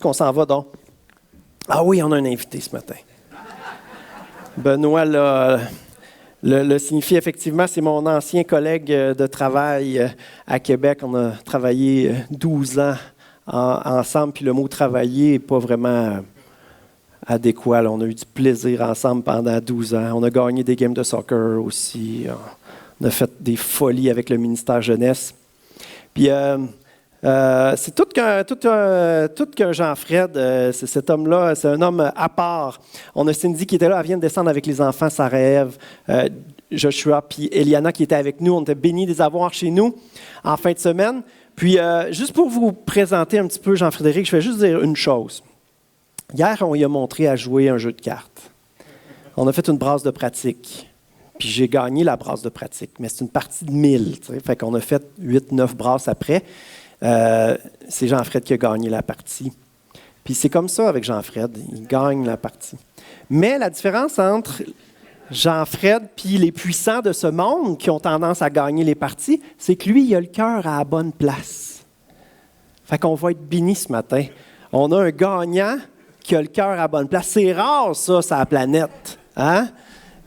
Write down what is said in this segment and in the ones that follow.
qu'on s'en va donc? Ah oui, on a un invité ce matin. Benoît le signifie effectivement, c'est mon ancien collègue de travail à Québec. On a travaillé 12 ans ensemble, puis le mot « travailler » n'est pas vraiment adéquat. Là. On a eu du plaisir ensemble pendant 12 ans. On a gagné des games de soccer aussi. On a fait des folies avec le ministère jeunesse. Puis c'est tout qu'un Jean-Fred, c'est cet homme-là, c'est un homme à part. On a Cindy qui était là, elle vient de descendre avec les enfants, Sarah-Ève, Joshua, puis Eliana qui était avec nous. On était bénis de les avoir chez nous en fin de semaine. Puis juste pour vous présenter un petit peu Jean-Frédéric, je vais juste dire une chose. Hier, on lui a montré à jouer un jeu de cartes. On a fait une brasse de pratique. Puis j'ai gagné la brasse de pratique, mais c'est une partie de 1000. T'sais. Fait qu'on a fait 8-9 brasses après. C'est Jean-Fred qui a gagné la partie. Puis c'est comme ça avec Jean-Fred, il gagne la partie. Mais la différence entre Jean-Fred puis les puissants de ce monde qui ont tendance à gagner les parties, c'est que lui, il a le cœur à la bonne place. Fait qu'on va être bénis ce matin. On a un gagnant qui a le cœur à la bonne place. C'est rare, ça, sur la planète. Hein?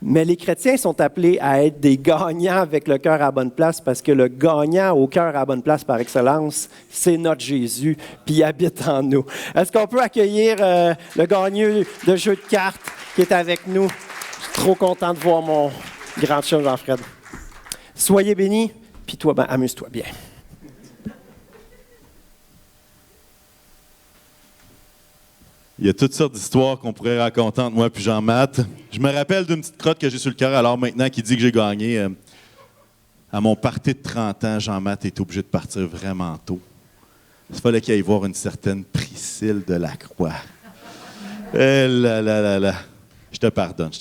Mais les chrétiens sont appelés à être des gagnants avec le cœur à la bonne place parce que le gagnant au cœur à la bonne place par excellence, c'est notre Jésus, puis il habite en nous. Est-ce qu'on peut accueillir le gagnant de jeu de cartes qui est avec nous? Je suis trop content de voir mon grand chum Jean-Fred. Soyez bénis, puis toi, amuse-toi bien. Il y a toutes sortes d'histoires qu'on pourrait raconter entre moi et Jean-Math. Je me rappelle d'une petite crotte que j'ai sur le cœur alors maintenant qui dit que j'ai gagné. À mon party de 30 ans, Jean-Math est obligé de partir vraiment tôt. Il fallait qu'il aille voir une certaine Priscille de la Croix. Là. Je te pardonne.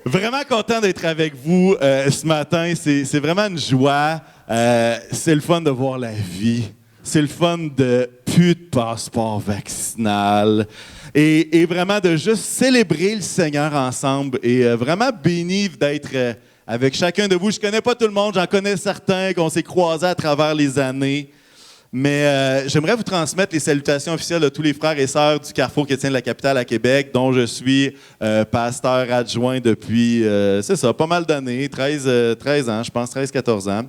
Vraiment content d'être avec vous ce matin. C'est vraiment une joie. C'est le fun de voir la vie. C'est le fun de plus de passeport vaccinal et vraiment de juste célébrer le Seigneur ensemble et vraiment béni d'être avec chacun de vous. Je ne connais pas tout le monde, j'en connais certains qu'on s'est croisés à travers les années, mais j'aimerais vous transmettre les salutations officielles de tous les frères et sœurs du Carrefour chrétien de la capitale à Québec, dont je suis pasteur adjoint depuis, c'est ça, pas mal d'années, 13 ans, je pense, 13-14 ans.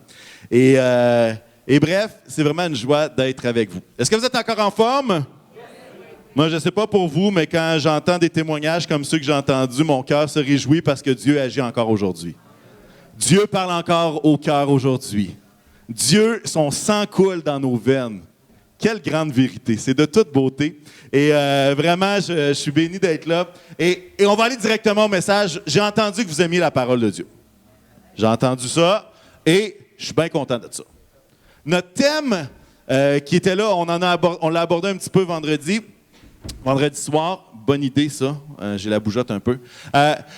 Et bref, c'est vraiment une joie d'être avec vous. Est-ce que vous êtes encore en forme? Moi, je ne sais pas pour vous, mais quand j'entends des témoignages comme ceux que j'ai entendus, mon cœur se réjouit parce que Dieu agit encore aujourd'hui. Dieu parle encore au cœur aujourd'hui. Dieu, son sang coule dans nos veines. Quelle grande vérité. C'est de toute beauté. Et vraiment, je suis béni d'être là. Et on va aller directement au message. J'ai entendu que vous aimiez la parole de Dieu. J'ai entendu ça et je suis bien content de ça. Notre thème qui était là, on l'a abordé un petit peu vendredi soir. Bonne idée, ça. J'ai la bougeotte un peu.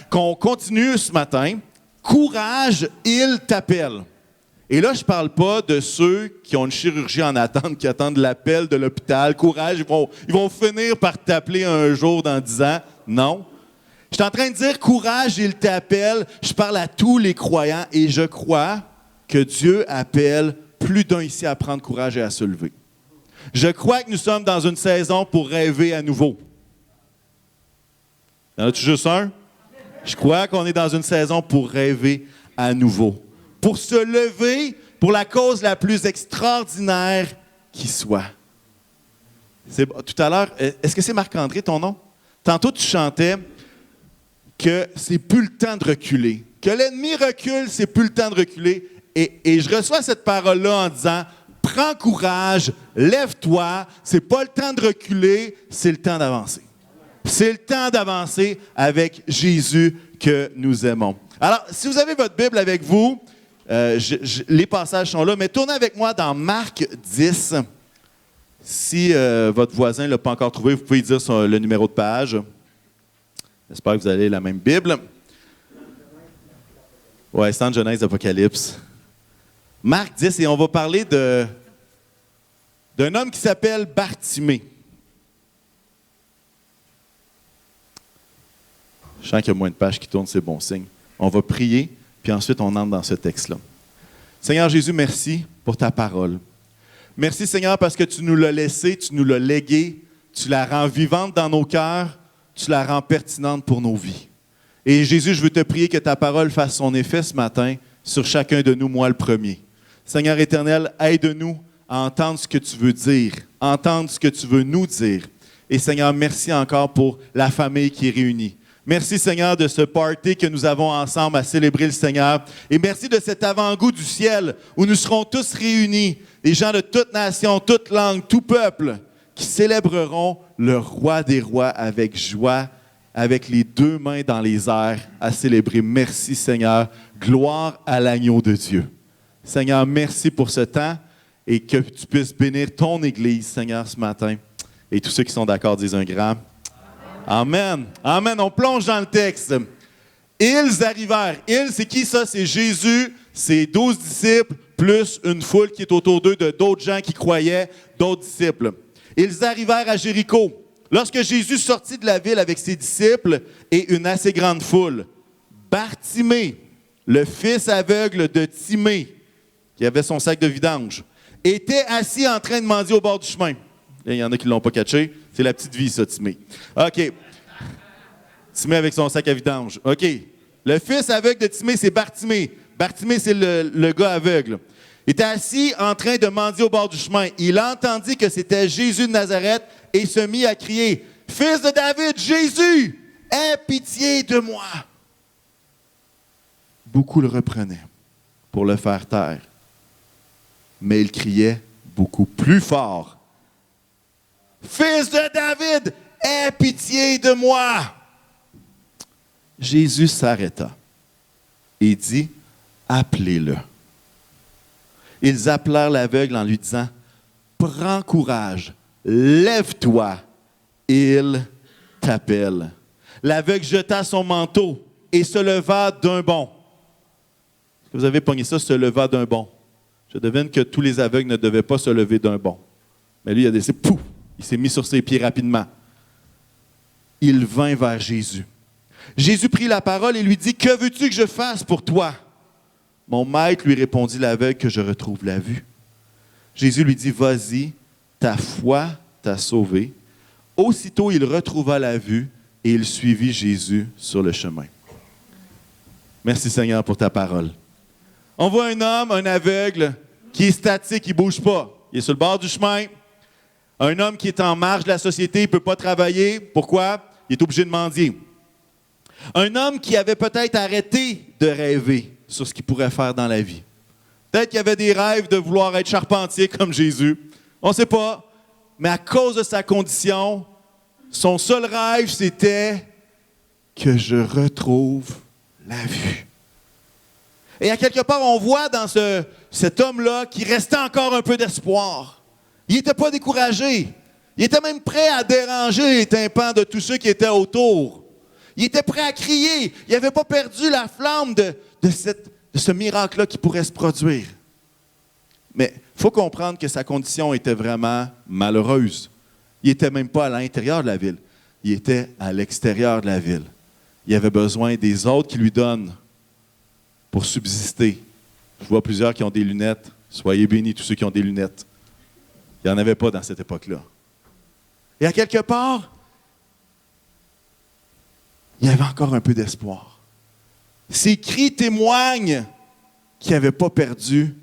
Qu'on continue ce matin. Courage, il t'appelle. Et là, je ne parle pas de ceux qui ont une chirurgie en attente, qui attendent l'appel de l'hôpital. Courage, ils vont finir par t'appeler un jour dans 10 ans. Non. Je suis en train de dire courage, il t'appelle. Je parle à tous les croyants et je crois que Dieu appelle plus d'un ici à prendre courage et à se lever. Je crois que nous sommes dans une saison pour rêver à nouveau. Y en a-tu juste un? Je crois qu'on est dans une saison pour rêver à nouveau. Pour se lever pour la cause la plus extraordinaire qui soit. Tout à l'heure, est-ce que c'est Marc-André ton nom? Tantôt, tu chantais que c'est plus le temps de reculer. Que l'ennemi recule, c'est plus le temps de reculer. Et je reçois cette parole-là en disant, prends courage, lève-toi, c'est pas le temps de reculer, c'est le temps d'avancer. C'est le temps d'avancer avec Jésus que nous aimons. Alors, si vous avez votre Bible avec vous, les passages sont là, mais tournez avec moi dans Marc 10. Si votre voisin ne l'a pas encore trouvé, vous pouvez dire le numéro de page. J'espère que vous avez la même Bible. Oui, c'est en Genèse d'Apocalypse. Marc 10, et on va parler d'un homme qui s'appelle Bartimée. Je sens qu'il y a moins de pages qui tournent, c'est bon signe. On va prier, puis ensuite on entre dans ce texte-là. Seigneur Jésus, merci pour ta parole. Merci, Seigneur, parce que tu nous l'as laissée, tu nous l'as léguée, tu la rends vivante dans nos cœurs, tu la rends pertinente pour nos vies. Et Jésus, je veux te prier que ta parole fasse son effet ce matin sur chacun de nous, moi le premier. Seigneur éternel, aide-nous à entendre ce que tu veux dire, entendre ce que tu veux nous dire. Et Seigneur, merci encore pour la famille qui est réunie. Merci Seigneur de ce party que nous avons ensemble à célébrer le Seigneur. Et merci de cet avant-goût du ciel où nous serons tous réunis, des gens de toute nation, toute langue, tout peuple, qui célébreront le roi des rois avec joie, avec les deux mains dans les airs à célébrer. Merci Seigneur. Gloire à l'agneau de Dieu. Seigneur, merci pour ce temps et que tu puisses bénir ton Église, Seigneur, ce matin. Et tous ceux qui sont d'accord disent un grand Amen. Amen. On plonge dans le texte. Ils arrivèrent. Ils, c'est qui ça? C'est Jésus, ses 12 disciples, plus une foule qui est autour d'eux de d'autres gens qui croyaient, d'autres disciples. Ils arrivèrent à Jéricho. Lorsque Jésus sortit de la ville avec ses disciples et une assez grande foule, Bartimée, le fils aveugle de Timée, qui avait son sac de vidange, était assis en train de mendier au bord du chemin. Il y en a qui ne l'ont pas catché. C'est la petite vie, ça, Timée. OK. Timée avec son sac à vidange. OK. Le fils aveugle de Timée, c'est Bartimée. Bartimée, c'est le gars aveugle. Il était assis en train de mendier au bord du chemin. Il entendit que c'était Jésus de Nazareth et se mit à crier, « Fils de David, Jésus, aie pitié de moi! » Beaucoup le reprenaient pour le faire taire. Mais il criait beaucoup plus fort. « Fils de David, aie pitié de moi! » Jésus s'arrêta et dit, « Appelez-le. » Ils appelèrent l'aveugle en lui disant, « Prends courage, lève-toi, il t'appelle. » L'aveugle jeta son manteau et se leva d'un bond. Est-ce que vous avez pogné ça, se leva d'un bond? Je devine que tous les aveugles ne devaient pas se lever d'un bond. Mais lui, il a décidé, pouf, il s'est mis sur ses pieds rapidement. Il vint vers Jésus. Jésus prit la parole et lui dit, « Que veux-tu que je fasse pour toi? » Mon maître, lui répondit l'aveugle, que je retrouve la vue. Jésus lui dit, « Vas-y, ta foi t'a sauvé. » Aussitôt, il retrouva la vue et il suivit Jésus sur le chemin. Merci Seigneur pour ta parole. On voit un homme, un aveugle, qui est statique, il ne bouge pas. Il est sur le bord du chemin. Un homme qui est en marge de la société, il ne peut pas travailler. Pourquoi? Il est obligé de mendier. Un homme qui avait peut-être arrêté de rêver sur ce qu'il pourrait faire dans la vie. Peut-être qu'il avait des rêves de vouloir être charpentier comme Jésus. On ne sait pas. Mais à cause de sa condition, son seul rêve, c'était que je retrouve la vue. Et à quelque part, on voit dans cet homme-là qu'il restait encore un peu d'espoir. Il n'était pas découragé. Il était même prêt à déranger les tympans de tous ceux qui étaient autour. Il était prêt à crier. Il n'avait pas perdu la flamme de ce miracle-là qui pourrait se produire. Mais il faut comprendre que sa condition était vraiment malheureuse. Il n'était même pas à l'intérieur de la ville. Il était à l'extérieur de la ville. Il avait besoin des autres qui lui donnent pour subsister. Je vois plusieurs qui ont des lunettes. Soyez bénis tous ceux qui ont des lunettes. Il n'y en avait pas dans cette époque-là. Et à quelque part, il y avait encore un peu d'espoir. Ses cris témoignent qu'il n'avait pas perdu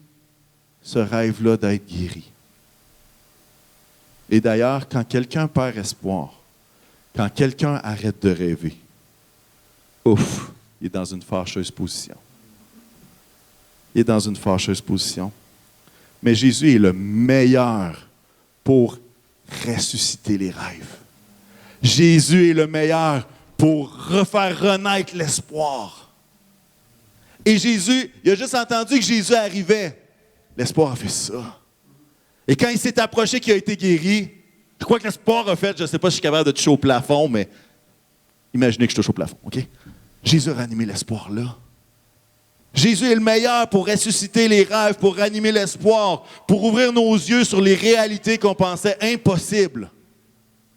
ce rêve-là d'être guéri. Et d'ailleurs, quand quelqu'un perd espoir, quand quelqu'un arrête de rêver, ouf, il est dans une fâcheuse position. Il est dans une fâcheuse position. Mais Jésus est le meilleur pour ressusciter les rêves. Jésus est le meilleur pour refaire renaître l'espoir. Et Jésus, il a juste entendu que Jésus arrivait. L'espoir a fait ça. Et quand il s'est approché, qu'il a été guéri, je crois que l'espoir a fait, je ne sais pas si je suis capable de toucher au plafond, mais imaginez que je touche au plafond, OK? Jésus a ranimé l'espoir là. Jésus est le meilleur pour ressusciter les rêves, pour ranimer l'espoir, pour ouvrir nos yeux sur les réalités qu'on pensait impossibles.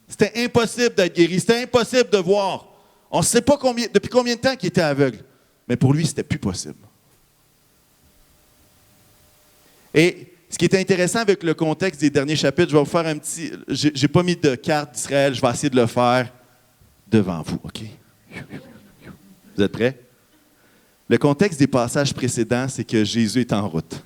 C'était impossible d'être guéri, c'était impossible de voir. On ne sait pas depuis combien de temps qu'il était aveugle, mais pour lui, c'était plus possible. Et ce qui est intéressant avec le contexte des derniers chapitres, je vais vous faire un petit... J'ai pas mis de carte d'Israël, je vais essayer de le faire devant vous, OK? Vous êtes prêts? Le contexte des passages précédents, c'est que Jésus est en route.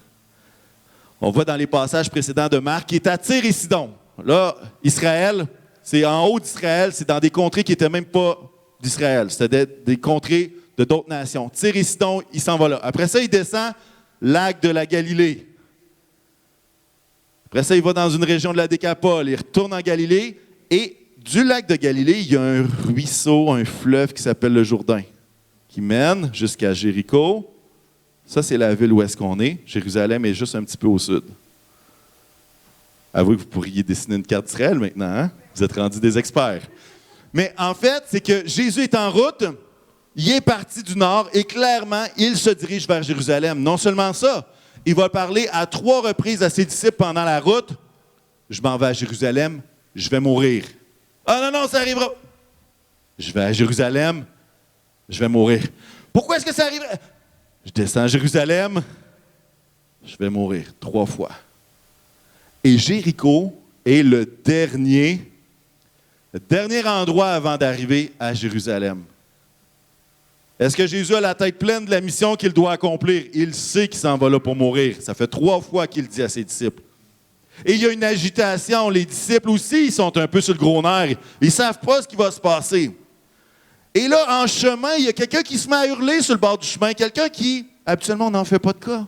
On voit dans les passages précédents de Marc qu'il est à Tyr et Sidon. Là, Israël, c'est en haut d'Israël, c'est dans des contrées qui n'étaient même pas d'Israël. C'était des contrées de d'autres nations. Tyr et Sidon, il s'en va là. Après ça, il descend lac de la Galilée. Après ça, il va dans une région de la Décapole. Il retourne en Galilée. Et du lac de Galilée, il y a un ruisseau, un fleuve qui s'appelle le Jourdain, qui mène jusqu'à Jéricho. Ça, c'est la ville où est-ce qu'on est. Jérusalem est juste un petit peu au sud. Avouez que vous pourriez dessiner une carte d'Israël maintenant, hein? Vous êtes rendus des experts. Mais en fait, c'est que Jésus est en route, il est parti du nord et clairement, il se dirige vers Jérusalem. Non seulement ça, il va parler à 3 reprises à ses disciples pendant la route. Je m'en vais à Jérusalem, je vais mourir. Ah non, ça arrivera. Je vais à Jérusalem, je vais mourir. Pourquoi est-ce que ça arriverait? Je descends à Jérusalem, je vais mourir 3 fois. Et Jéricho est le dernier endroit avant d'arriver à Jérusalem. Est-ce que Jésus a la tête pleine de la mission qu'il doit accomplir? Il sait qu'il s'en va là pour mourir. Ça fait 3 fois qu'il le dit à ses disciples. Et il y a une agitation. Les disciples aussi, ils sont un peu sur le gros nerf. Ils ne savent pas ce qui va se passer. Et là, en chemin, il y a quelqu'un qui se met à hurler sur le bord du chemin. Quelqu'un qui, habituellement, n'en fait pas de cas.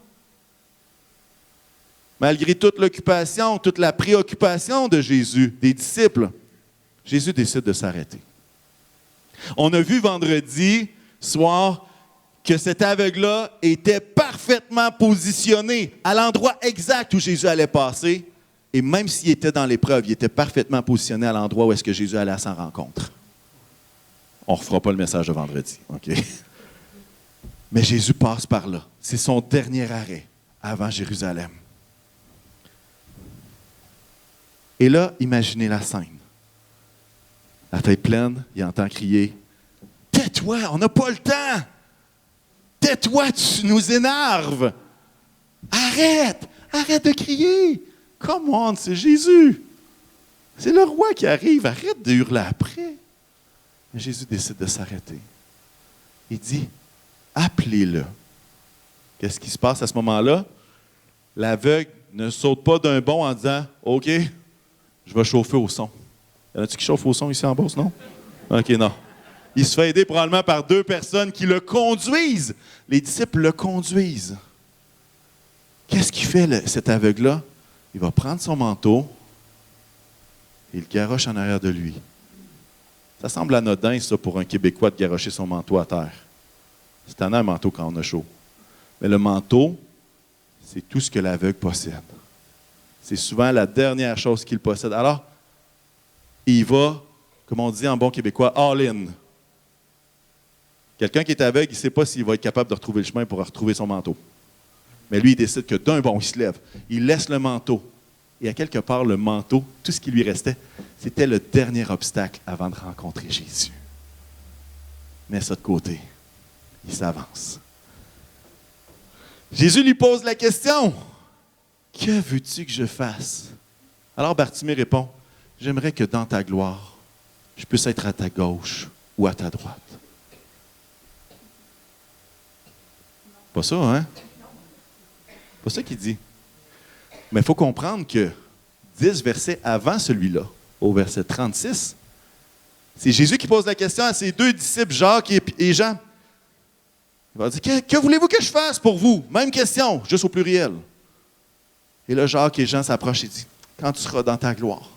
Malgré toute l'occupation, toute la préoccupation de Jésus, des disciples, Jésus décide de s'arrêter. On a vu vendredi soir que cet aveugle-là était parfaitement positionné à l'endroit exact où Jésus allait passer. Et même s'il était dans l'épreuve, il était parfaitement positionné à l'endroit où est-ce que Jésus allait à sa rencontre. On ne refera pas le message de vendredi, OK? Mais Jésus passe par là. C'est son dernier arrêt avant Jérusalem. Et là, imaginez la scène. La tête pleine, il entend crier « Tais-toi, on n'a pas le temps! Tais-toi, tu nous énerves! Arrête de crier! Come on, c'est Jésus! C'est le roi qui arrive, arrête de hurler après! » Mais Jésus décide de s'arrêter. Il dit « Appelez-le. » Qu'est-ce qui se passe à ce moment-là? L'aveugle ne saute pas d'un bond en disant « OK, je vais chauffer au son. » Y en a-t-il qui chauffent au son ici en Beauce, non? OK, non. Il se fait aider probablement par 2 personnes qui le conduisent. Les disciples le conduisent. Qu'est-ce qu'il fait, cet aveugle-là? Il va prendre son manteau et il le garoche en arrière de lui. Ça semble anodin, ça, pour un Québécois de garrocher son manteau à terre. C'est un manteau quand on a chaud. Mais le manteau, c'est tout ce que l'aveugle possède. C'est souvent la dernière chose qu'il possède. Alors, il va, comme on dit en bon québécois, all-in. Quelqu'un qui est aveugle, il ne sait pas s'il va être capable de retrouver le chemin pour retrouver son manteau. Mais lui, il décide que d'un bond, il se lève. Il laisse le manteau. Et à quelque part, le manteau, tout ce qui lui restait, c'était le dernier obstacle avant de rencontrer Jésus. Mets ça de côté. Il s'avance. Jésus lui pose la question. « Que veux-tu que je fasse? » Alors Bartimée répond, « J'aimerais que dans ta gloire, je puisse être à ta gauche ou à ta droite. » Pas ça, hein? Pas ça qu'il dit. Mais il faut comprendre que 10 versets avant celui-là, au verset 36, c'est Jésus qui pose la question à ses 2 disciples, Jacques et Jean. Il va dire, que voulez-vous que je fasse pour vous? Même question, juste au pluriel. Et là, Jacques et Jean s'approchent et disent, quand tu seras dans ta gloire,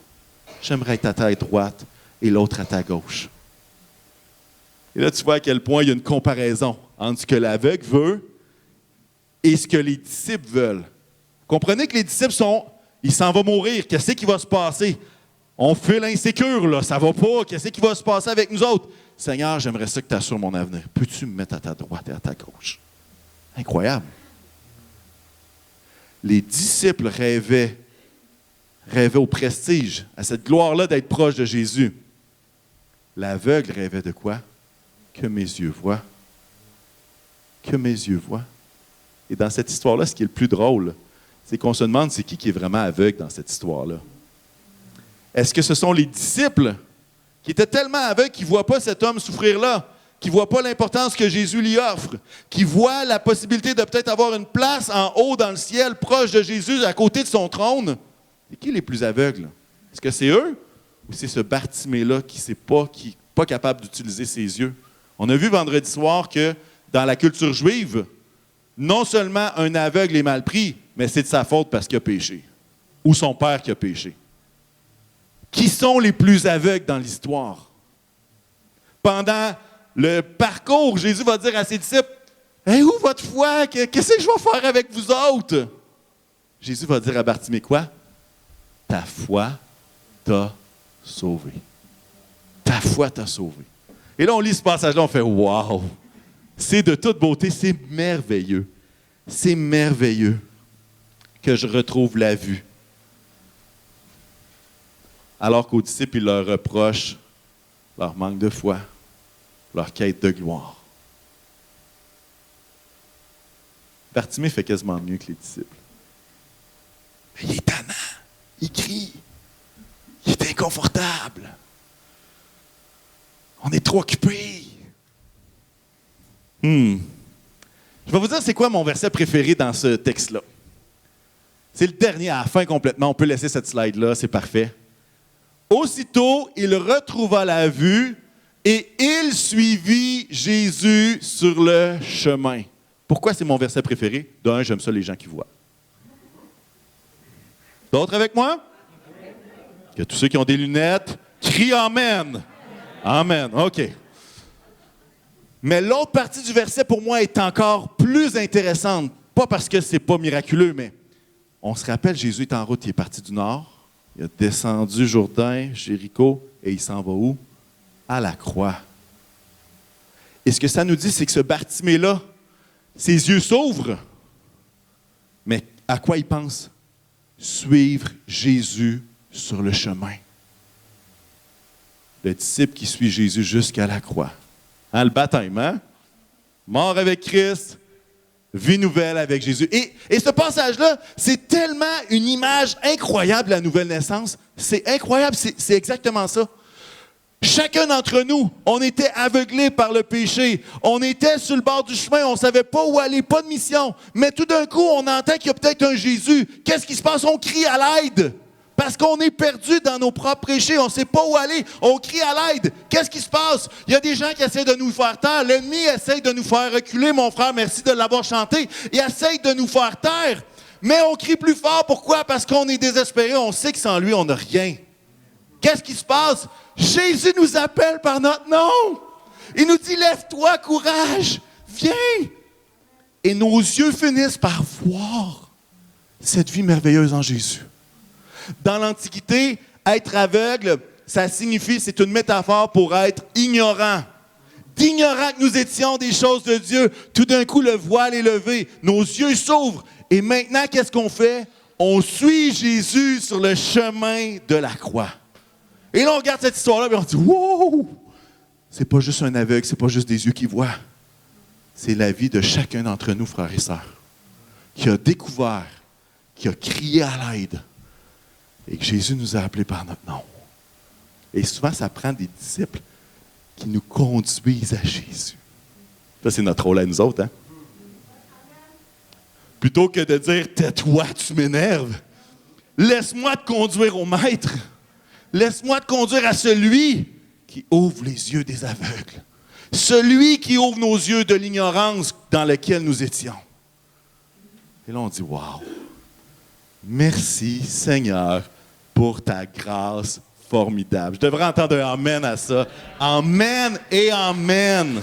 j'aimerais être à ta droite et l'autre à ta gauche. Et là, tu vois à quel point il y a une comparaison entre ce que l'aveugle veut et ce que les disciples veulent. Comprenez que les disciples il s'en va mourir, qu'est-ce qui va se passer? On fait l'insécure, là, ça va pas, qu'est-ce qui va se passer avec nous autres? Seigneur, j'aimerais ça que tu assures mon avenir. Peux-tu me mettre à ta droite et à ta gauche? Incroyable. Les disciples rêvaient au prestige, à cette gloire-là d'être proche de Jésus. L'aveugle rêvait de quoi? Que mes yeux voient. Que mes yeux voient. Et dans cette histoire-là, ce qui est le plus drôle, c'est qu'on se demande c'est qui est vraiment aveugle dans cette histoire-là. Est-ce que ce sont les disciples qui étaient tellement aveugles qu'ils ne voient pas cet homme souffrir là, qui ne voient pas l'importance que Jésus lui offre, qui voient la possibilité de peut-être avoir une place en haut dans le ciel, proche de Jésus, à côté de son trône? C'est qui les plus aveugles? Est-ce que c'est eux ou c'est ce Bartimée-là qui n'est pas capable d'utiliser ses yeux? On a vu vendredi soir que dans la culture juive, non seulement un aveugle est mal pris, mais c'est de sa faute parce qu'il a péché. Ou son père qui a péché. Qui sont les plus aveugles dans l'histoire? Pendant le parcours, Jésus va dire à ses disciples, « Hey, où votre foi? Qu'est-ce que je vais faire avec vous autres? » Jésus va dire à Bartimée quoi? « Ta foi t'a sauvé. » Ta foi t'a sauvé. Et là, on lit ce passage-là, on fait « Wow! » C'est de toute beauté, c'est merveilleux. C'est merveilleux que je retrouve la vue. Alors qu'aux disciples, il leur reproche leur manque de foi, leur quête de gloire. Bartimée fait quasiment mieux que les disciples. Mais il est tannant, il crie, il est inconfortable. On est trop occupés. Je vais vous dire c'est quoi mon verset préféré dans ce texte-là. C'est le dernier à la fin complètement. On peut laisser cette slide-là, c'est parfait. Aussitôt, il retrouva la vue et il suivit Jésus sur le chemin. Pourquoi c'est mon verset préféré? D'un, j'aime ça les gens qui voient. D'autres avec moi? Que tous ceux qui ont des lunettes crient Amen. Amen, OK. Mais l'autre partie du verset, pour moi, est encore plus intéressante. Pas parce que c'est pas miraculeux, mais on se rappelle, Jésus est en route, il est parti du nord. Il a descendu Jourdain, Jéricho, et il s'en va où? À la croix. Et ce que ça nous dit, c'est que ce Bartimée-là, ses yeux s'ouvrent. Mais à quoi il pense? Suivre Jésus sur le chemin. Le disciple qui suit Jésus jusqu'à la croix. Hein, le baptême, hein? Mort avec Christ, vie nouvelle avec Jésus. Et ce passage-là, c'est tellement une image incroyable de la nouvelle naissance. C'est incroyable, c'est exactement ça. Chacun d'entre nous, on était aveuglés par le péché. On était sur le bord du chemin, on ne savait pas où aller, pas de mission. Mais tout d'un coup, on entend qu'il y a peut-être un Jésus. Qu'est-ce qui se passe? On crie à l'aide. Parce qu'on est perdu dans nos propres péchés, on ne sait pas où aller, on crie à l'aide. Qu'est-ce qui se passe? Il y a des gens qui essaient de nous faire taire. L'ennemi essaie de nous faire reculer, mon frère, merci de l'avoir chanté. Il essaie de nous faire taire, mais on crie plus fort. Pourquoi? Parce qu'on est désespéré, on sait que sans lui, on n'a rien. Qu'est-ce qui se passe? Jésus nous appelle par notre nom. Il nous dit, lève-toi, courage, viens. Et nos yeux finissent par voir cette vie merveilleuse en Jésus. Dans l'Antiquité, être aveugle, ça signifie, c'est une métaphore pour être ignorant. D'ignorant que nous étions des choses de Dieu, tout d'un coup, le voile est levé, nos yeux s'ouvrent. Et maintenant, qu'est-ce qu'on fait? On suit Jésus sur le chemin de la croix. Et là, on regarde cette histoire-là et on dit, wow! C'est pas juste un aveugle, c'est pas juste des yeux qui voient. C'est la vie de chacun d'entre nous, frères et sœurs, qui a découvert, qui a crié à l'aide. Et que Jésus nous a appelés par notre nom. Et souvent, ça prend des disciples qui nous conduisent à Jésus. Ça, c'est notre rôle à nous autres, hein? Plutôt que de dire, tais-toi, tu m'énerves. Laisse-moi te conduire au Maître. Laisse-moi te conduire à celui qui ouvre les yeux des aveugles. Celui qui ouvre nos yeux de l'ignorance dans laquelle nous étions. Et là, on dit, wow! Merci, Seigneur, pour ta grâce formidable. Je devrais entendre un amen à ça. Amen et amen.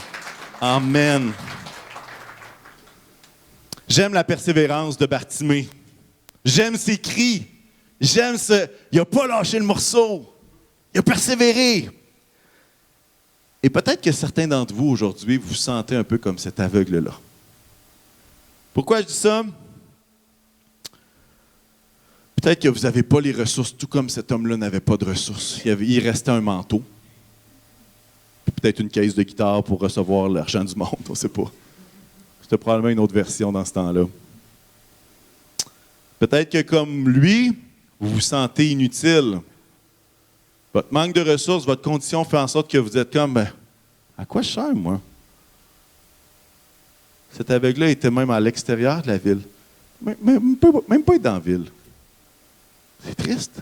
Amen. J'aime la persévérance de Bartimée. J'aime ses cris. J'aime ce... Il n'a pas lâché le morceau. Il a persévéré. Et peut-être que certains d'entre vous, aujourd'hui, vous vous sentez un peu comme cet aveugle-là. Pourquoi je dis ça? Peut-être que vous n'avez pas les ressources, tout comme cet homme-là n'avait pas de ressources. Il restait un manteau. Puis peut-être une caisse de guitare pour recevoir l'argent du monde, on ne sait pas. C'était probablement une autre version dans ce temps-là. Peut-être que comme lui, vous vous sentez inutile. Votre manque de ressources, votre condition fait en sorte que vous êtes comme, ben, à quoi je sers, moi? Cet aveugle-là était même à l'extérieur de la ville. Même pas être dans la ville. C'est triste.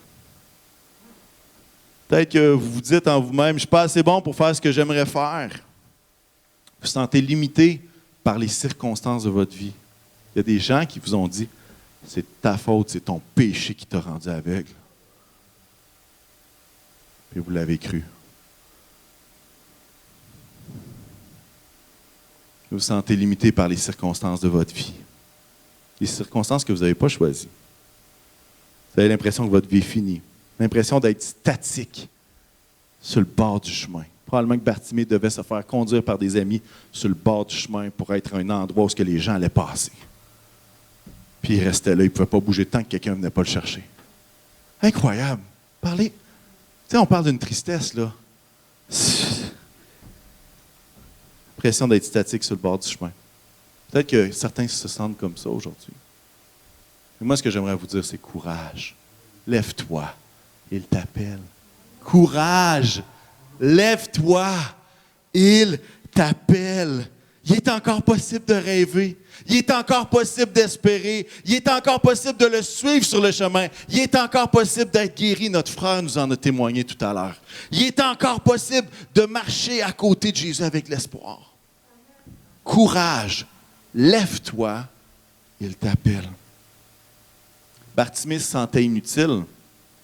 Peut-être que vous vous dites en vous-même, je ne suis pas assez bon pour faire ce que j'aimerais faire. Vous vous sentez limité par les circonstances de votre vie. Il y a des gens qui vous ont dit, c'est ta faute, c'est ton péché qui t'a rendu aveugle. Puis vous l'avez cru. Vous vous sentez limité par les circonstances de votre vie. Les circonstances que vous n'avez pas choisies. Vous avez l'impression que votre vie est finie. L'impression d'être statique sur le bord du chemin. Probablement que Bartimée devait se faire conduire par des amis sur le bord du chemin pour être un endroit où les gens allaient passer. Puis il restait là, il ne pouvait pas bouger tant que quelqu'un ne venait pas le chercher. Incroyable. Parlez. Tu sais, on parle d'une tristesse, là. L'impression d'être statique sur le bord du chemin. Peut-être que certains se sentent comme ça aujourd'hui. Mais moi, ce que j'aimerais vous dire, c'est courage. Lève-toi. Il t'appelle. Courage. Lève-toi. Il t'appelle. Il est encore possible de rêver. Il est encore possible d'espérer. Il est encore possible de le suivre sur le chemin. Il est encore possible d'être guéri. Notre frère nous en a témoigné tout à l'heure. Il est encore possible de marcher à côté de Jésus avec l'espoir. Courage, lève-toi, il t'appelle. Bartimée se sentait inutile,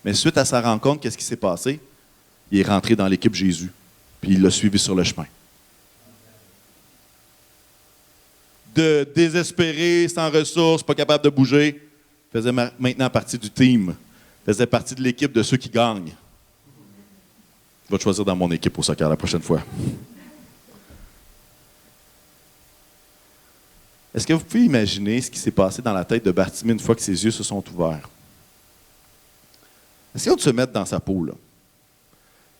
mais suite à sa rencontre, qu'est-ce qui s'est passé? Il est rentré dans l'équipe Jésus, puis il l'a suivi sur le chemin. De désespéré, sans ressources, pas capable de bouger, faisait maintenant partie du team, faisait partie de l'équipe de ceux qui gagnent. Je vais te choisir dans mon équipe au soccer la prochaine fois. Est-ce que vous pouvez imaginer ce qui s'est passé dans la tête de Bartimée une fois que ses yeux se sont ouverts? Essayons de se mettre dans sa peau, là.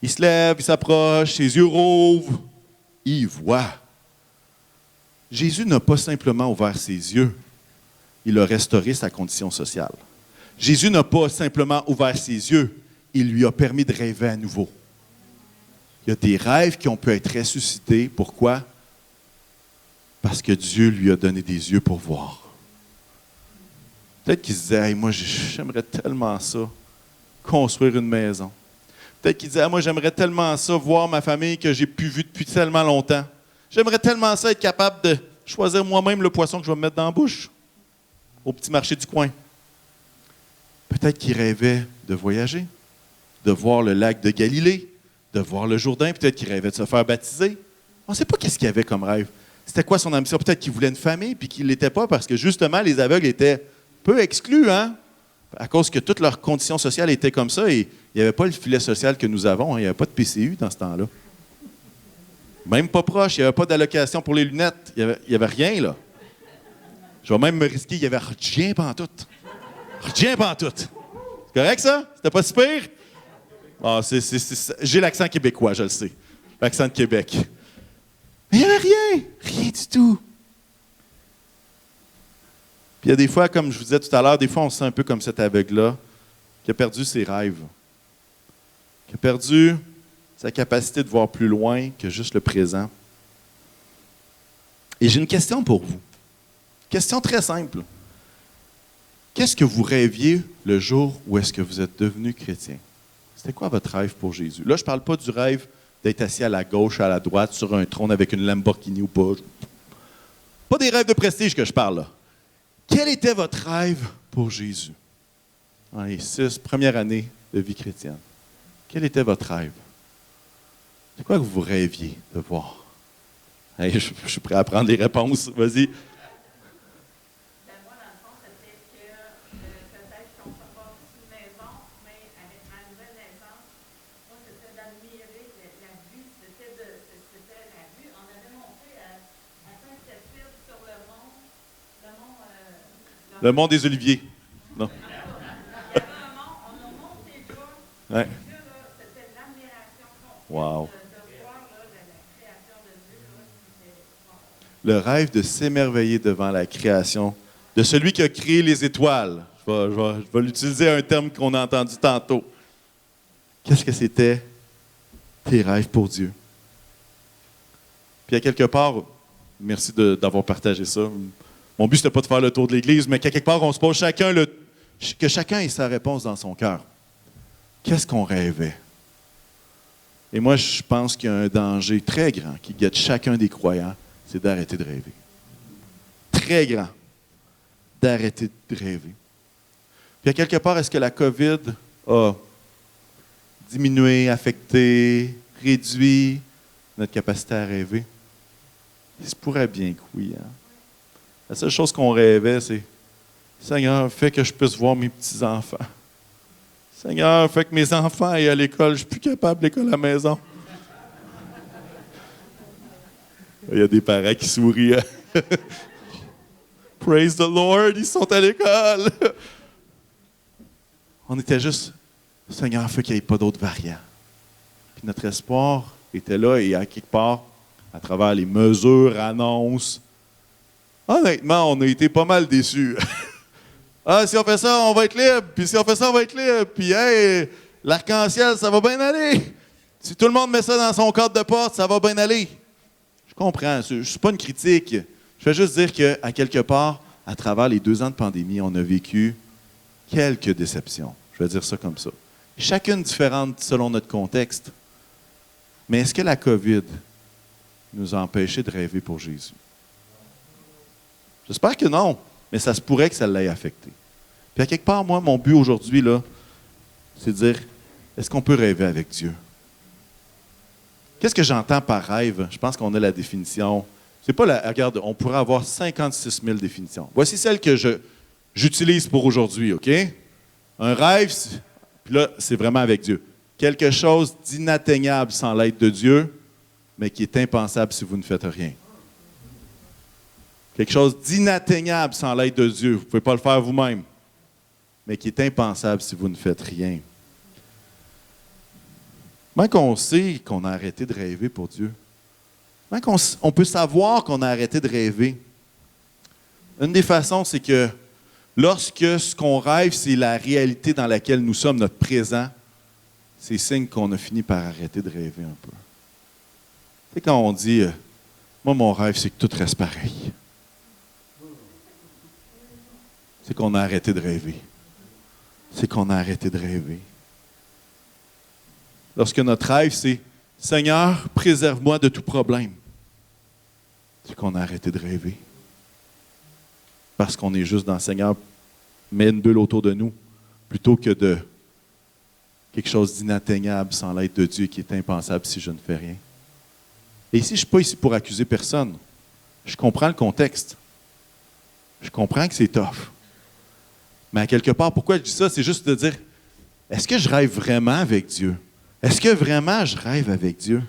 Il se lève, il s'approche, ses yeux rouvrent, il voit. Jésus n'a pas simplement ouvert ses yeux, il a restauré sa condition sociale. Jésus n'a pas simplement ouvert ses yeux, il lui a permis de rêver à nouveau. Il y a des rêves qui ont pu être ressuscités. Pourquoi? Parce que Dieu lui a donné des yeux pour voir. Peut-être qu'il se disait, hey, moi j'aimerais tellement ça, construire une maison. Peut-être qu'il disait, hey, moi j'aimerais tellement ça, voir ma famille que j'ai plus vue depuis tellement longtemps. J'aimerais tellement ça être capable de choisir moi-même le poisson que je vais me mettre dans la bouche, au petit marché du coin. Peut-être qu'il rêvait de voyager, de voir le lac de Galilée, de voir le Jourdain. Peut-être qu'il rêvait de se faire baptiser. On ne sait pas qu'est-ce qu'il avait comme rêve. C'était quoi son ambition? Peut-être qu'il voulait une famille, puis qu'il ne l'était pas parce que, justement, les aveugles étaient peu exclus, hein? À cause que toutes leurs conditions sociales étaient comme ça, et il n'y avait pas le filet social que nous avons, hein? Il n'y avait pas de PCU dans ce temps-là. Même pas proche, il n'y avait pas d'allocation pour les lunettes. Il n'y avait rien, là. Je vais même me risquer, il n'y avait rien pantoute. Rien pantoute. C'est correct, ça? C'était pas si pire? Ah, j'ai l'accent québécois, je le sais. L'accent de Québec. Mais il n'y avait rien. Rien du tout. Puis il y a des fois, comme je vous disais tout à l'heure, des fois on se sent un peu comme cet aveugle-là, qui a perdu ses rêves. Qui a perdu sa capacité de voir plus loin que juste le présent. Et j'ai une question pour vous. Question très simple. Qu'est-ce que vous rêviez le jour où est-ce que vous êtes devenu chrétien? C'était quoi votre rêve pour Jésus? Là, je ne parle pas du rêve d'être assis à la gauche, à la droite, sur un trône avec une Lamborghini ou pas. Pas des rêves de prestige que je parle là. Quel était votre rêve pour Jésus? Dans les 6 premières années de vie chrétienne. Quel était votre rêve? C'est quoi que vous rêviez de voir? Hey, je suis prêt à prendre les réponses. Vas-y. Le mont des Oliviers. Non. Il y avait un mont, on a monté là. Ouais. C'était l'admiration de voir la création de Dieu. Le rêve de s'émerveiller devant la création de celui qui a créé les étoiles. Je vais l'utiliser un terme qu'on a entendu tantôt. Qu'est-ce que c'était tes rêves pour Dieu? Puis à quelque part, merci d'avoir partagé ça. Mon but, c'était pas de faire le tour de l'Église, mais qu'à quelque part, on se pose que chacun ait sa réponse dans son cœur. Qu'est-ce qu'on rêvait? Et moi, je pense qu'il y a un danger très grand qui guette chacun des croyants, c'est d'arrêter de rêver. Très grand. D'arrêter de rêver. Puis à quelque part, est-ce que la COVID a diminué, affecté, réduit notre capacité à rêver? Il se pourrait bien que oui. Hein? La seule chose qu'on rêvait, c'est Seigneur, fais que je puisse voir mes petits-enfants. Seigneur, fais que mes enfants aillent à l'école. Je ne suis plus capable de l'école à la maison. Il y a des parents qui sourient. Praise the Lord, ils sont à l'école. On était juste, Seigneur, fais qu'il n'y ait pas d'autres variants. Puis notre espoir était là et à quelque part, à travers les mesures, annonces, honnêtement, on a été pas mal déçus. Si on fait ça, on va être libre. Puis si on fait ça, on va être libre. Puis hey, l'arc-en-ciel, ça va bien aller. Si tout le monde met ça dans son cadre de porte, ça va bien aller. Je comprends. Je ne suis pas une critique. Je vais juste dire qu'à quelque part, à travers les 2 ans de pandémie, on a vécu quelques déceptions. Je vais dire ça comme ça. Chacune différente selon notre contexte. Mais est-ce que la COVID nous a empêchés de rêver pour Jésus? J'espère que non, mais ça se pourrait que ça l'ait affecté. Puis à quelque part, moi, mon but aujourd'hui, là, c'est de dire, est-ce qu'on peut rêver avec Dieu? Qu'est-ce que j'entends par rêve? Je pense qu'on a la définition. C'est pas la. Regarde, on pourrait avoir 56 000 définitions. Voici celle que j'utilise pour aujourd'hui, OK? Un rêve, puis là, c'est vraiment avec Dieu. Quelque chose d'inatteignable sans l'aide de Dieu, mais qui est impensable si vous ne faites rien. Quelque chose d'inatteignable sans l'aide de Dieu. Vous ne pouvez pas le faire vous-même, mais qui est impensable si vous ne faites rien. Comment qu'on sait qu'on a arrêté de rêver pour Dieu? Comment on peut savoir qu'on a arrêté de rêver? Une des façons, c'est que lorsque ce qu'on rêve, c'est la réalité dans laquelle nous sommes, notre présent, c'est signe qu'on a fini par arrêter de rêver un peu. C'est quand on dit, moi, mon rêve, c'est que tout reste pareil. C'est qu'on a arrêté de rêver. C'est qu'on a arrêté de rêver. Lorsque notre rêve, c'est « Seigneur, préserve-moi de tout problème », c'est qu'on a arrêté de rêver. Parce qu'on est juste dans le Seigneur, met une bulle autour de nous, plutôt que de quelque chose d'inatteignable sans l'aide de Dieu qui est impensable si je ne fais rien. Et ici, je ne suis pas ici pour accuser personne. Je comprends le contexte. Je comprends que c'est tough. Mais à quelque part, pourquoi je dis ça? C'est juste de dire, est-ce que je rêve vraiment avec Dieu? Est-ce que vraiment je rêve avec Dieu?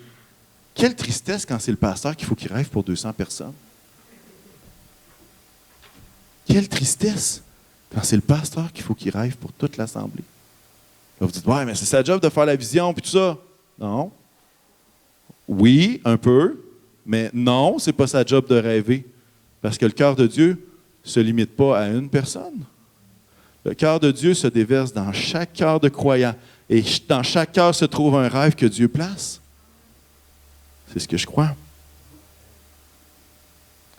Quelle tristesse quand c'est le pasteur qu'il faut qu'il rêve pour 200 personnes. Quelle tristesse quand c'est le pasteur qu'il faut qu'il rêve pour toute l'assemblée. Là, vous dites, ouais, mais c'est sa job de faire la vision puis tout ça. Non. Oui, un peu, mais non, c'est pas sa job de rêver. Parce que le cœur de Dieu ne se limite pas à une personne. Le cœur de Dieu se déverse dans chaque cœur de croyant. Et dans chaque cœur se trouve un rêve que Dieu place. C'est ce que je crois.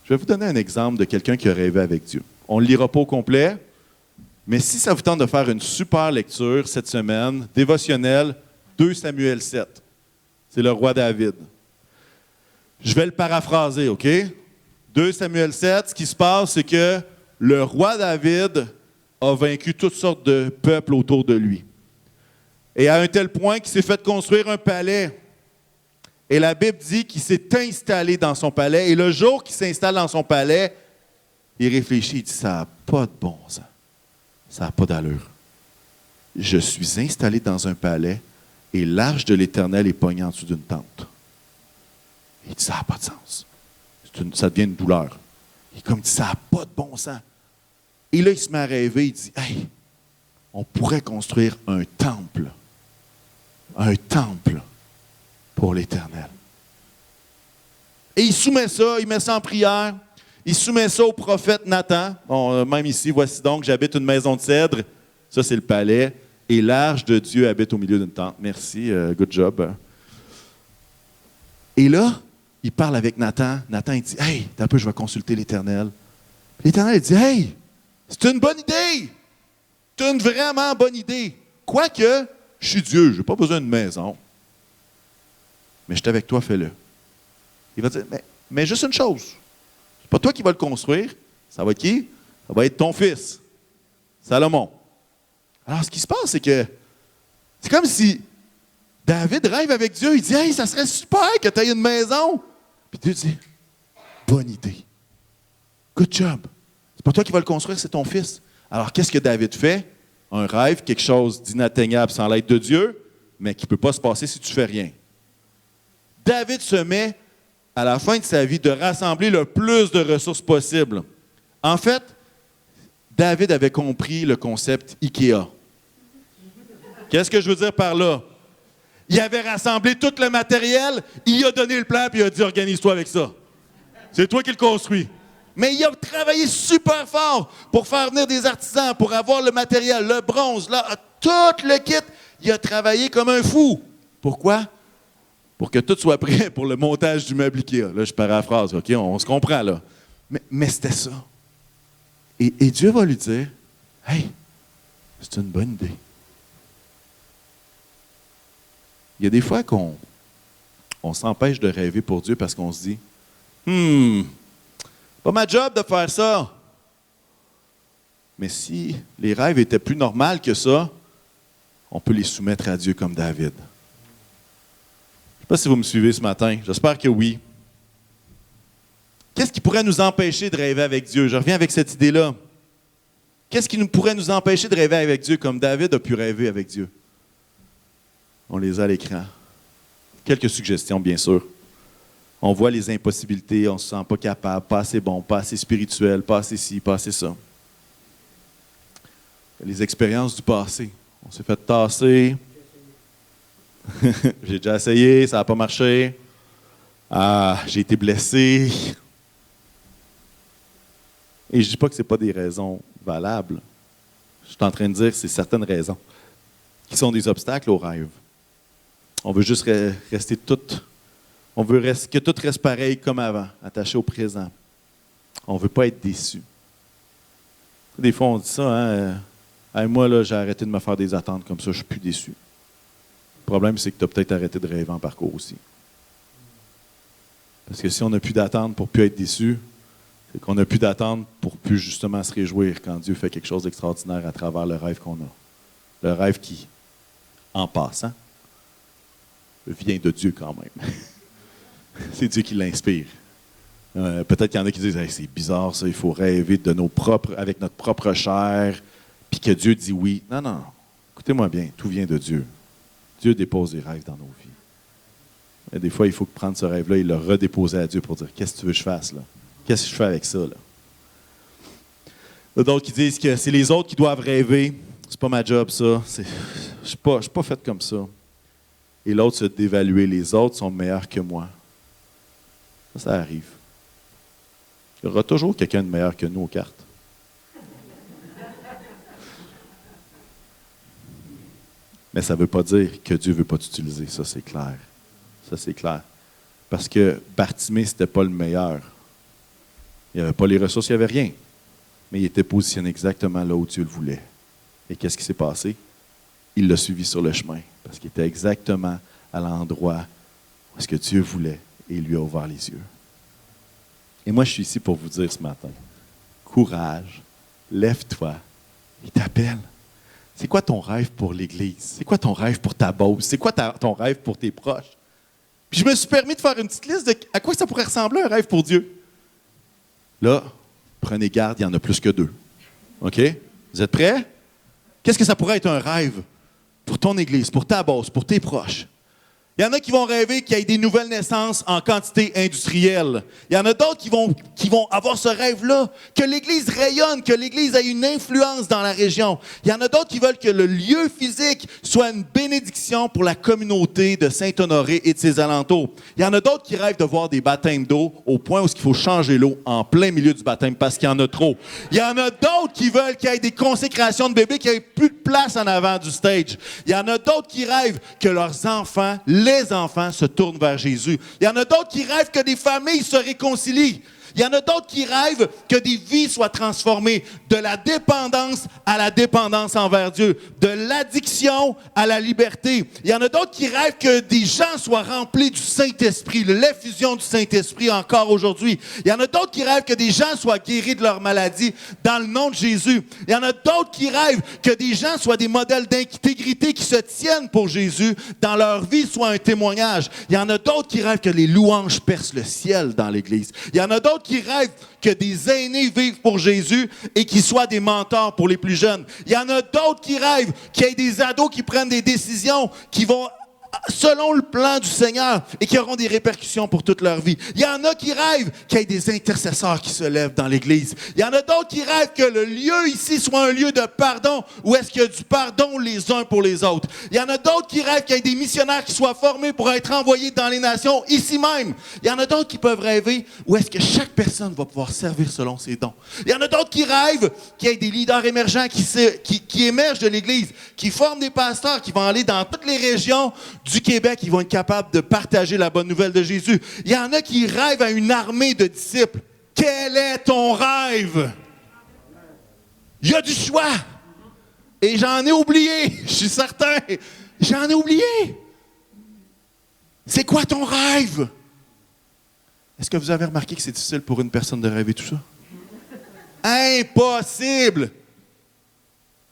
Je vais vous donner un exemple de quelqu'un qui a rêvé avec Dieu. On ne le lira pas au complet, mais si ça vous tente de faire une super lecture cette semaine, dévotionnelle, 2 Samuel 7. C'est le roi David. Je vais le paraphraser, OK? 2 Samuel 7, ce qui se passe, c'est que le roi David a vaincu toutes sortes de peuples autour de lui. Et à un tel point qu'il s'est fait construire un palais. Et la Bible dit qu'il s'est installé dans son palais. Et le jour qu'il s'installe dans son palais, il réfléchit, il dit, ça n'a pas de bon sens. Ça n'a pas d'allure. Je suis installé dans un palais et l'arche de l'Éternel est pognée en dessous d'une tente. Il dit, ça n'a pas de sens. Ça devient une douleur. Il dit, ça n'a pas de bon sens. Et là, il se met à rêver, il dit, hey, on pourrait construire un temple. Un temple pour l'Éternel. Et il soumet ça, il met ça en prière. Il soumet ça au prophète Nathan. Bon, même ici, voici donc, j'habite une maison de cèdre. Ça, c'est le palais. Et l'arche de Dieu habite au milieu d'une tente. Merci, good job. Et là, il parle avec Nathan. Nathan, il dit, « Hey, t'as un peu, je vais consulter l'Éternel. » L'Éternel, il dit, « Hey, c'est une bonne idée. C'est une vraiment bonne idée. Quoique, je suis Dieu, je n'ai pas besoin d'une maison. Mais je suis avec toi, fais-le. » Il va dire, mais juste une chose. C'est pas toi qui vas le construire. Ça va être qui? Ça va être ton fils, Salomon. Alors, ce qui se passe, c'est que c'est comme si David rêve avec Dieu. Il dit, « Hey, ça serait super que tu aies une maison. » Puis Dieu dit, « Bonne idée. Good job. C'est pas toi qui vas le construire, c'est ton fils. » Alors, qu'est-ce que David fait? Un rêve, quelque chose d'inatteignable sans l'aide de Dieu, mais qui ne peut pas se passer si tu ne fais rien. David se met, à la fin de sa vie, de rassembler le plus de ressources possible. En fait, David avait compris le concept IKEA. Qu'est-ce que je veux dire par là? Il avait rassemblé tout le matériel, il a donné le plan, puis il a dit, organise-toi avec ça. C'est toi qui le construis. Mais il a travaillé super fort pour faire venir des artisans, pour avoir le matériel, le bronze, là, tout le kit. Il a travaillé comme un fou. Pourquoi? Pour que tout soit prêt pour le montage du meuble IKEA. Là, je paraphrase, OK? On se comprend, là. Mais c'était ça. Et Dieu va lui dire, « Hey, c'est une bonne idée. » Il y a des fois qu'on s'empêche de rêver pour Dieu parce qu'on se dit, pas ma job de faire ça. Mais si les rêves étaient plus normaux que ça, on peut les soumettre à Dieu comme David. Je ne sais pas si vous me suivez ce matin. J'espère que oui. Qu'est-ce qui pourrait nous empêcher de rêver avec Dieu? Je reviens avec cette idée-là. Qu'est-ce qui pourrait nous empêcher de rêver avec Dieu comme David a pu rêver avec Dieu? On les a à l'écran. Quelques suggestions, bien sûr. On voit les impossibilités, on ne se sent pas capable, pas assez bon, pas assez spirituel, pas assez ci, pas assez ça. Les expériences du passé. On s'est fait tasser. J'ai déjà essayé, ça n'a pas marché. J'ai été blessé. Et je ne dis pas que ce n'est pas des raisons valables. Je suis en train de dire que c'est certaines raisons qui sont des obstacles au rêve. On veut juste rester toutes. On veut que tout reste pareil comme avant, attaché au présent. On ne veut pas être déçu. Des fois, on dit ça, hein? Moi, là, j'ai arrêté de me faire des attentes comme ça, je ne suis plus déçu. Le problème, c'est que tu as peut-être arrêté de rêver en parcours aussi. Parce que si on n'a plus d'attente pour ne plus être déçu, c'est qu'on n'a plus d'attente pour plus justement se réjouir quand Dieu fait quelque chose d'extraordinaire à travers le rêve qu'on a. Le rêve qui, en passant, vient de Dieu quand même. C'est Dieu qui l'inspire. Peut-être qu'il y en a qui disent hey, « c'est bizarre ça, il faut rêver avec notre propre chair, puis que Dieu dit oui. » Non, non, écoutez-moi bien, tout vient de Dieu. Dieu dépose des rêves dans nos vies. Et des fois, il faut prendre ce rêve-là et le redéposer à Dieu pour dire « Qu'est-ce que tu veux que je fasse là? Qu'est-ce que je fais avec ça? » là? D'autres qui disent que c'est les autres qui doivent rêver. C'est pas ma job ça. Je suis pas fait comme ça. Et l'autre, c'est d'évaluer. Les autres sont meilleurs que moi. Ça arrive. Il y aura toujours quelqu'un de meilleur que nous aux cartes. Mais ça ne veut pas dire que Dieu ne veut pas t'utiliser. Ça, c'est clair. Ça, c'est clair. Parce que Bartimée, ce n'était pas le meilleur. Il n'y avait pas les ressources, il n'y avait rien. Mais il était positionné exactement là où Dieu le voulait. Et qu'est-ce qui s'est passé? Il l'a suivi sur le chemin. Parce qu'il était exactement à l'endroit où ce que Dieu voulait. Et il lui a ouvert les yeux. Et moi, je suis ici pour vous dire ce matin, courage, lève-toi, il t'appelle. C'est quoi ton rêve pour l'Église? C'est quoi ton rêve pour ta bosse? C'est quoi ton rêve pour tes proches? Puis je me suis permis de faire une petite liste de à quoi ça pourrait ressembler un rêve pour Dieu. Là, prenez garde, il y en a plus que 2. OK? Vous êtes prêts? Qu'est-ce que ça pourrait être un rêve pour ton Église, pour ta bosse, pour tes proches? Il y en a qui vont rêver qu'il y ait des nouvelles naissances en quantité industrielle. Il y en a d'autres qui vont avoir ce rêve-là, que l'Église rayonne, que l'Église ait une influence dans la région. Il y en a d'autres qui veulent que le lieu physique soit une bénédiction pour la communauté de Saint-Honoré et de ses alentours. Il y en a d'autres qui rêvent de voir des baptêmes d'eau au point où il faut changer l'eau en plein milieu du baptême parce qu'il y en a trop. Il y en a d'autres qui veulent qu'il y ait des consécrations de bébés, qu'il n'y ait plus de place en avant du stage. Il y en a d'autres qui rêvent que leurs enfants, les enfants se tournent vers Jésus. Il y en a d'autres qui rêvent que des familles se réconcilient. Il y en a d'autres qui rêvent que des vies soient transformées de la dépendance à la dépendance envers Dieu, de l'addiction à la liberté. Il y en a d'autres qui rêvent que des gens soient remplis du Saint-Esprit, l'effusion du Saint-Esprit encore aujourd'hui. Il y en a d'autres qui rêvent que des gens soient guéris de leur maladie dans le nom de Jésus. Il y en a d'autres qui rêvent que des gens soient des modèles d'intégrité qui se tiennent pour Jésus, dans leur vie soit un témoignage. Il y en a d'autres qui rêvent que les louanges percent le ciel dans l'Église. Il y en a d'autres qui rêvent que des aînés vivent pour Jésus et qu'ils soient des mentors pour les plus jeunes. Il y en a d'autres qui rêvent qu'il y ait des ados qui prennent des décisions qui vont selon le plan du Seigneur et qui auront des répercussions pour toute leur vie. Il y en a qui rêvent qu'il y ait des intercesseurs qui se lèvent dans l'Église. Il y en a d'autres qui rêvent que le lieu ici soit un lieu de pardon où est-ce qu'il y a du pardon les uns pour les autres. Il y en a d'autres qui rêvent qu'il y ait des missionnaires qui soient formés pour être envoyés dans les nations ici même. Il y en a d'autres qui peuvent rêver où est-ce que chaque personne va pouvoir servir selon ses dons. Il y en a d'autres qui rêvent qu'il y ait des leaders émergents qui émergent de l'Église, qui forment des pasteurs, qui vont aller dans toutes les régions du Québec, ils vont être capables de partager la bonne nouvelle de Jésus. Il y en a qui rêvent à une armée de disciples. Quel est ton rêve? Il y a du choix. Et j'en ai oublié, je suis certain. J'en ai oublié. C'est quoi ton rêve? Est-ce que vous avez remarqué que c'est difficile pour une personne de rêver tout ça? Impossible!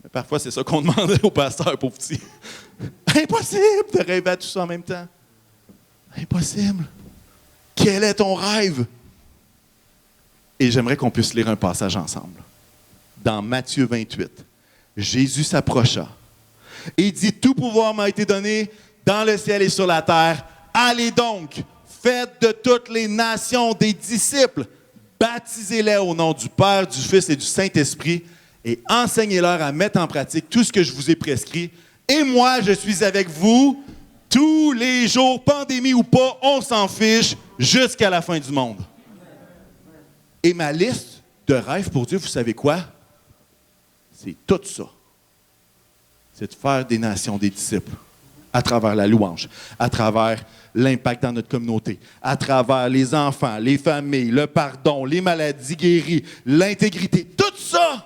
Mais parfois, c'est ça qu'on demandait au pasteur pour petit. Impossible de rêver à tout ça en même temps. Impossible. Quel est ton rêve? Et j'aimerais qu'on puisse lire un passage ensemble. Dans Matthieu 28, Jésus s'approcha et dit, « Tout pouvoir m'a été donné dans le ciel et sur la terre. Allez donc, faites de toutes les nations des disciples, baptisez-les au nom du Père, du Fils et du Saint-Esprit, et enseignez-leur à mettre en pratique tout ce que je vous ai prescrit. Et moi, je suis avec vous tous les jours, pandémie ou pas, on s'en fiche, jusqu'à la fin du monde. » Et ma liste de rêves pour Dieu, vous savez quoi? C'est tout ça. C'est de faire des nations des disciples à travers la louange, à travers l'impact dans notre communauté, à travers les enfants, les familles, le pardon, les maladies guéries, l'intégrité, tout ça,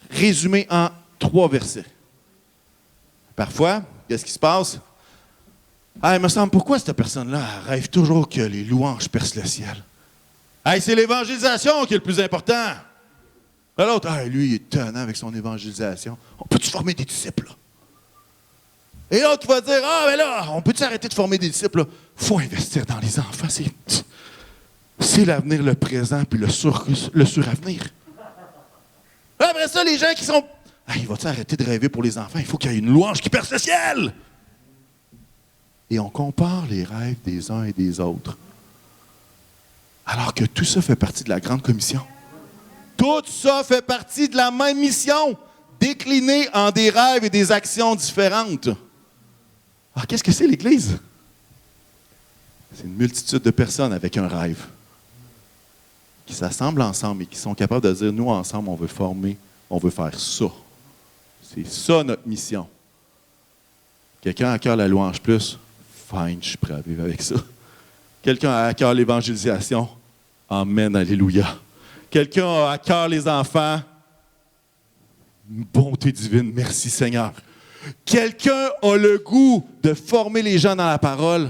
résumé en 3 versets. Parfois, qu'est-ce qui se passe? Ah, il me semble, pourquoi cette personne-là rêve toujours que les louanges percent le ciel? Ah, c'est l'évangélisation qui est le plus important. L'autre, ah, lui, il est tannant avec son évangélisation. On peut-tu former des disciples, là? Et l'autre va dire, ah, mais là, on peut-tu arrêter de former des disciples, là? Faut investir dans les enfants, c'est l'avenir, le présent, puis le suravenir. Après ça, les gens qui sont... Ah, il va-tu arrêter de rêver pour les enfants? Il faut qu'il y ait une louange qui perce le ciel! Et on compare les rêves des uns et des autres. Alors que tout ça fait partie de la grande commission. Tout ça fait partie de la même mission, déclinée en des rêves et des actions différentes. Alors, qu'est-ce que c'est l'Église? C'est une multitude de personnes avec un rêve qui s'assemblent ensemble et qui sont capables de dire, nous, ensemble, on veut former, on veut faire ça. C'est ça notre mission. Quelqu'un a à cœur la louange plus? Fine, je suis prêt à vivre avec ça. Quelqu'un a à cœur l'évangélisation? Amen, alléluia. Quelqu'un a à cœur les enfants? Bonté divine, merci Seigneur. Quelqu'un a le goût de former les gens dans la parole?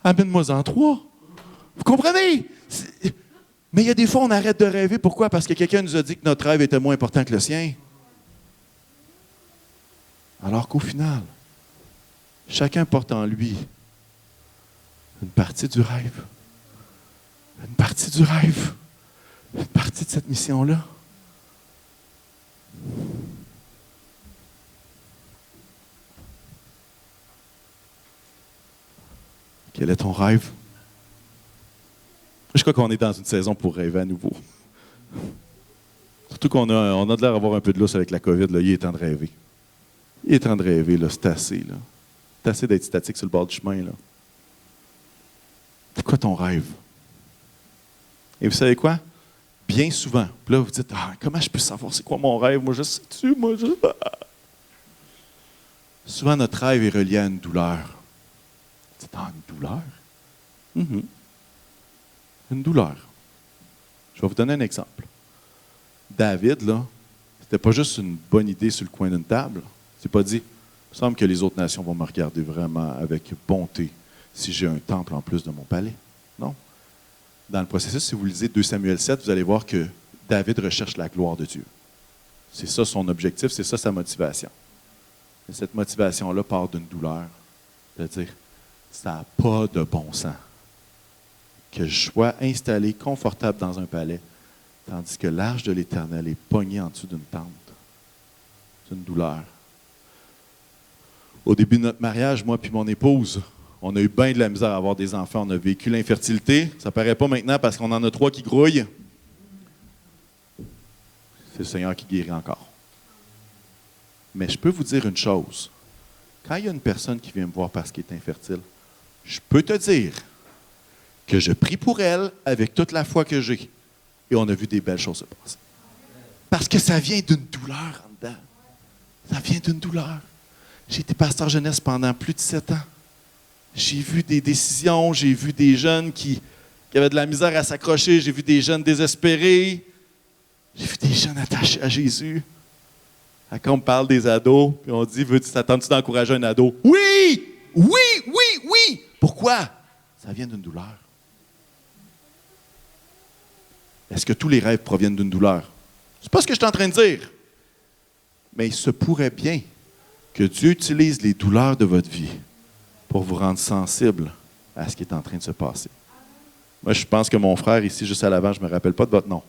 Amène-moi-en 3. Vous comprenez? Mais il y a des fois, on arrête de rêver. Pourquoi? Parce que quelqu'un nous a dit que notre rêve était moins important que le sien. Alors qu'au final, chacun porte en lui une partie du rêve. Une partie du rêve. Une partie de cette mission-là. Quel est ton rêve? Je crois qu'on est dans une saison pour rêver à nouveau. Surtout qu'on a de l'air d'avoir un peu de lousse avec la COVID. Là. Il est temps de rêver. Il est temps de rêver. Là. C'est assez. Là. C'est assez d'être statique sur le bord du chemin. Là. C'est quoi ton rêve? Et vous savez quoi? Bien souvent, puis là, vous dites, comment je peux savoir c'est quoi mon rêve? Moi, je sais-tu, Souvent, notre rêve est relié à une douleur. Vous dites, une douleur? Une douleur. Je vais vous donner un exemple. David, là, c'était pas juste une bonne idée sur le coin d'une table. Il s'est pas dit, il me semble que les autres nations vont me regarder vraiment avec bonté si j'ai un temple en plus de mon palais. Non. Dans le processus, si vous lisez 2 Samuel 7, vous allez voir que David recherche la gloire de Dieu. C'est ça son objectif, c'est ça sa motivation. Et cette motivation-là part d'une douleur. C'est-à-dire, ça n'a pas de bon sens que je sois installé confortable dans un palais, tandis que l'arche de l'Éternel est pognée en dessous d'une tente. C'est une douleur. Au début de notre mariage, moi et mon épouse, on a eu bien de la misère à avoir des enfants. On a vécu l'infertilité. Ça ne paraît pas maintenant parce qu'on en a 3 qui grouillent. C'est le Seigneur qui guérit encore. Mais je peux vous dire une chose. Quand il y a une personne qui vient me voir parce qu'elle est infertile, je peux te dire que je prie pour elle avec toute la foi que j'ai. Et on a vu des belles choses se passer. Parce que ça vient d'une douleur en dedans. Ça vient d'une douleur. J'ai été pasteur jeunesse pendant plus de 7 ans. J'ai vu des décisions, j'ai vu des jeunes qui avaient de la misère à s'accrocher, j'ai vu des jeunes désespérés, j'ai vu des jeunes attachés à Jésus. Quand on me parle des ados, puis on dit, t'attends-tu d'encourager un ado? Oui! Oui! Oui! Oui! Pourquoi? Ça vient d'une douleur. Est-ce que tous les rêves proviennent d'une douleur? C'est pas ce que je suis en train de dire. Mais il se pourrait bien que Dieu utilise les douleurs de votre vie pour vous rendre sensible à ce qui est en train de se passer. Moi, je pense que mon frère ici, juste à l'avant, je ne me rappelle pas de votre nom,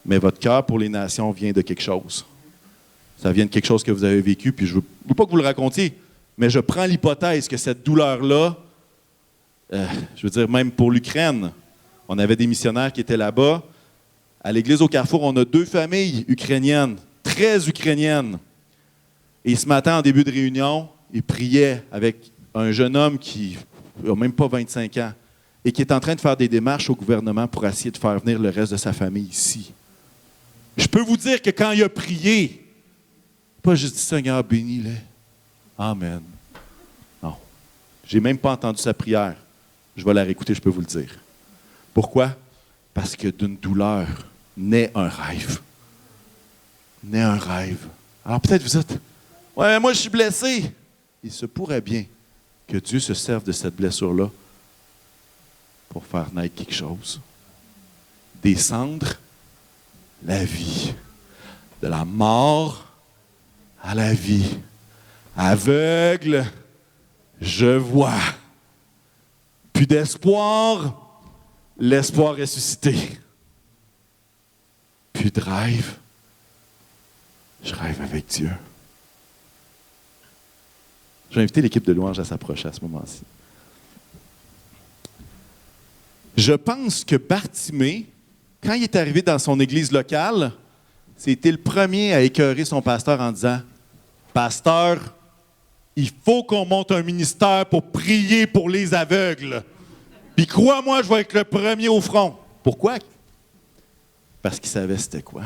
mais votre cœur pour les nations vient de quelque chose. Ça vient de quelque chose que vous avez vécu, puis je ne veux pas que vous le racontiez, mais je prends l'hypothèse que cette douleur-là, je veux dire, même pour l'Ukraine, on avait des missionnaires qui étaient là-bas. À l'église au Carrefour, on a 2 familles ukrainiennes, très ukrainiennes. Et ce matin, en début de réunion, ils priaient avec un jeune homme qui n'a même pas 25 ans et qui est en train de faire des démarches au gouvernement pour essayer de faire venir le reste de sa famille ici. Je peux vous dire que quand il a prié, pas juste dit « Seigneur, bénis-les. Amen. » Non. Je n'ai même pas entendu sa prière. Je vais la réécouter, je peux vous le dire. Pourquoi? Parce que d'une douleur naît un rêve. Naît un rêve. Alors peut-être vous êtes « Ouais, moi je suis blessé. » Il se pourrait bien que Dieu se serve de cette blessure-là pour faire naître quelque chose. Des cendres, la vie. De la mort à la vie. Aveugle, je vois. Plus d'espoir, l'espoir ressuscité. Plus de rêve, je rêve avec Dieu. Je vais inviter l'équipe de louange à s'approcher à ce moment-ci. Je pense que Bartimée, quand il est arrivé dans son église locale, c'était le premier à écœurer son pasteur en disant « Pasteur, il faut qu'on monte un ministère pour prier pour les aveugles. Puis crois-moi, je vais être le premier au front. » Pourquoi? Parce qu'il savait c'était quoi.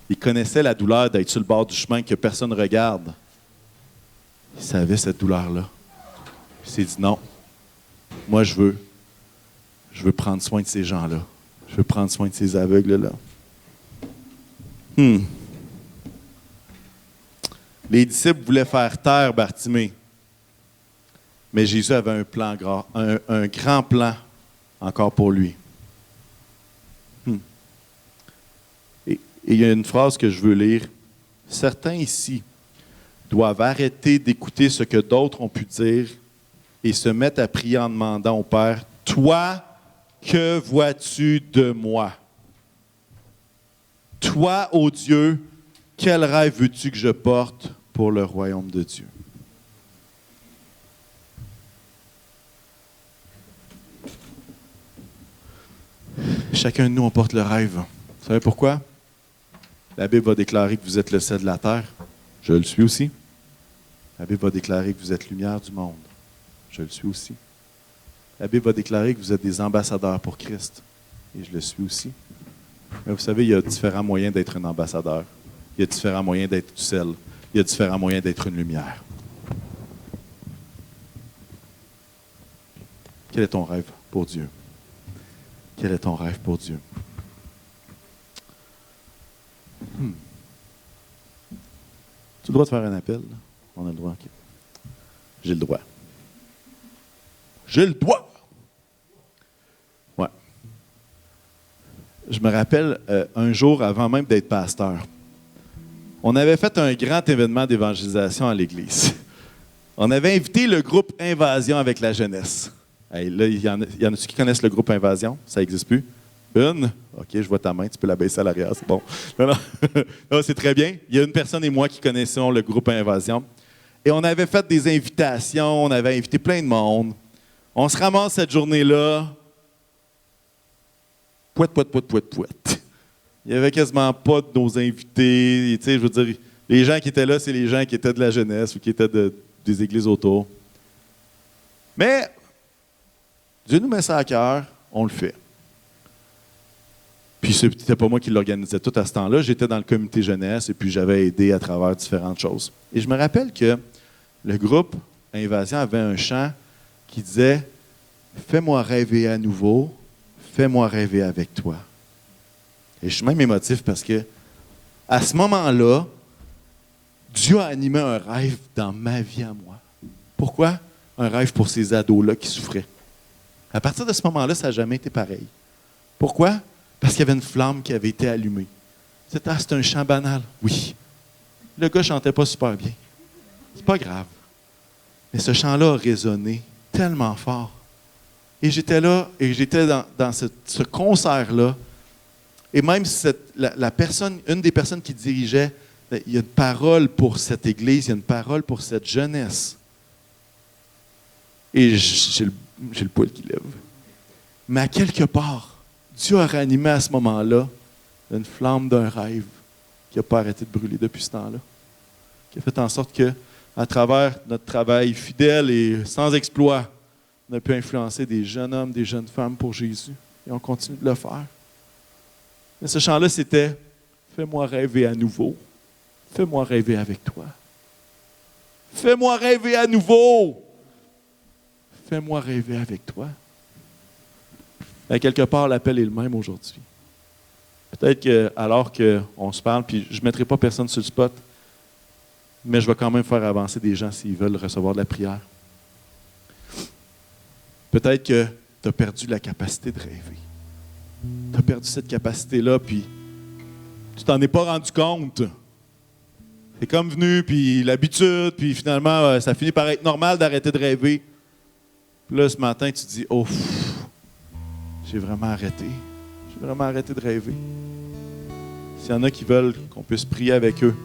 Il connaissait la douleur d'être sur le bord du chemin que personne ne regarde. Il savait cette douleur-là. Il s'est dit non, moi je veux prendre soin de ces gens-là. Je veux prendre soin de ces aveugles-là. Les disciples voulaient faire taire Bartimée. Mais Jésus avait un plan grand, un grand plan encore pour lui. Et il y a une phrase que je veux lire. Certains ici doivent arrêter d'écouter ce que d'autres ont pu dire et se mettre à prier en demandant au Père, « Toi, que vois-tu de moi? Toi, ô Dieu, quel rêve veux-tu que je porte pour le royaume de Dieu? » Chacun de nous, on porte le rêve. Vous savez pourquoi? La Bible va déclarer que vous êtes le sel de la terre. Je le suis aussi. La Bible va déclarer que vous êtes lumière du monde. Je le suis aussi. La Bible va déclarer que vous êtes des ambassadeurs pour Christ. Et je le suis aussi. Mais vous savez, il y a différents moyens d'être un ambassadeur. Il y a différents moyens d'être du sel. Il y a différents moyens d'être une lumière. Quel est ton rêve pour Dieu? Quel est ton rêve pour Dieu? Tu as le droit de faire un appel? Là? On a le droit. Okay. J'ai le droit. J'ai le droit! Ouais. Je me rappelle, un jour, avant même d'être pasteur, on avait fait un grand événement d'évangélisation à l'Église. On avait invité le groupe Invasion avec la jeunesse. Hey, là, il y en a qui connaissent le groupe Invasion? Ça n'existe plus? Une? OK, je vois ta main, tu peux la baisser à l'arrière, c'est bon. Non, c'est très bien. Il y a une personne et moi qui connaissions le groupe Invasion. Et on avait fait des invitations, on avait invité plein de monde. On se ramasse cette journée-là. Pouet. Il n'y avait quasiment pas de nos invités. Tu sais, je veux dire, les gens qui étaient là, c'est les gens qui étaient de la jeunesse ou qui étaient des églises autour. Mais Dieu nous met ça à cœur, on le fait. Puis c'était pas moi qui l'organisais tout à ce temps-là. J'étais dans le comité jeunesse et puis j'avais aidé à travers différentes choses. Et je me rappelle que le groupe Invasion avait un chant qui disait « Fais-moi rêver à nouveau, fais-moi rêver avec toi ». Et je suis même émotif parce que à ce moment-là, Dieu a animé un rêve dans ma vie à moi. Pourquoi? Un rêve pour ces ados-là qui souffraient. À partir de ce moment-là, ça n'a jamais été pareil. Pourquoi? Parce qu'il y avait une flamme qui avait été allumée. C'était un chant banal. Oui. Le gars ne chantait pas super bien. C'est pas grave. Mais ce chant-là a résonné tellement fort. Et j'étais là, et j'étais dans ce concert-là. Et même la personne, une des personnes qui dirigeait, il y a une parole pour cette église, il y a une parole pour cette jeunesse. Et j'ai le poil qui lève. Mais à quelque part, Dieu a ranimé à ce moment-là une flamme d'un rêve qui n'a pas arrêté de brûler depuis ce temps-là. Qui a fait en sorte que, à travers notre travail fidèle et sans exploit, on a pu influencer des jeunes hommes, des jeunes femmes pour Jésus. Et on continue de le faire. Mais ce chant-là, c'était « Fais-moi rêver à nouveau. Fais-moi rêver avec toi. Fais-moi rêver à nouveau. Fais-moi rêver avec toi. » À quelque part, l'appel est le même aujourd'hui. Peut-être que, alors qu'on se parle, puis je ne mettrai pas personne sur le spot, mais je vais quand même faire avancer des gens s'ils veulent recevoir de la prière. Peut-être que tu as perdu la capacité de rêver. Tu as perdu cette capacité-là, puis tu t'en es pas rendu compte. C'est comme venu, puis l'habitude, puis finalement, ça finit par être normal d'arrêter de rêver. Puis là, ce matin, tu te dis, oh, j'ai vraiment arrêté. J'ai vraiment arrêté de rêver. S'il y en a qui veulent qu'on puisse prier avec eux,